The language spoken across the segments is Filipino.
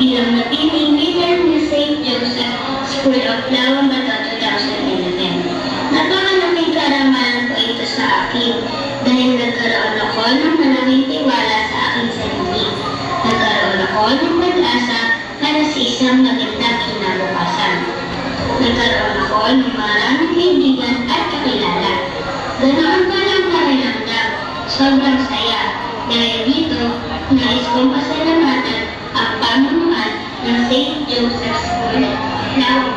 bilang napiling leader ng St. Joseph School of Laon Bato 2011. Napakalaking karamahan po ito sa akin dahil nagkaroon ako ng malaking tiwala sa aking sarili. Nagkaroon ako ng pag-asa para sa isang magandang kinabukasan. Nagkaroon ako ng maraming kaibigan at kakilala. Ganoon pa lang pakiramdam, sobrang saya. Dahil dito, nais kong pasalamatan ang pamunuan ng St. Joseph School Laon.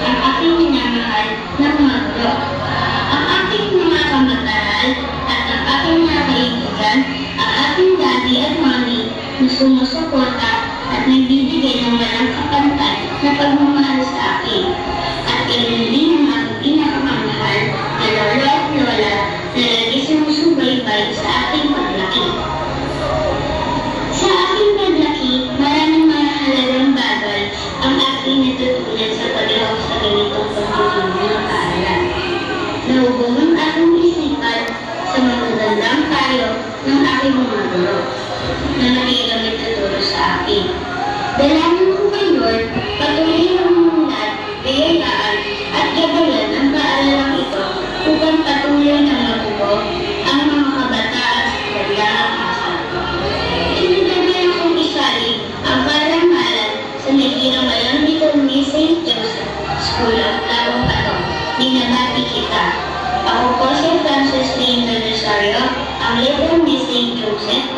Ang aking minamahal na mga guro, ang aking mga kamag-aral at ang aking mga kaibigan, ang aking daddy at mommy na sumusuporta at nagbibigay ng walang kapantay na pagmamahal sa akin. At ganoon din ang aking pinakamamahal na lolo at lola na lagi sumusubaybay sa aking paglaki. Sa aking paglaki, maraming mahalagang bagay ang aking natutunan sa paglahok sa ganitong pagtitindig ng paaralan. Naubong ang aking isipan sa magagandang payo ng aking mga guro na nakikilang nagtuturo sa akin. Dalangin ko kay Lord, patuloy ang munad, biyayaan at gabayan ang paaralang ito upang patuloy na mabuo ang mga kabataan sa kagandahang asa. Sinigagayan kong isali ang parangalan sa nagiramayang nito ni St. Joseph School of Laon Bato. Binabati kita. Ako po si Francis Lino Rosario, ang libro ni St. Joseph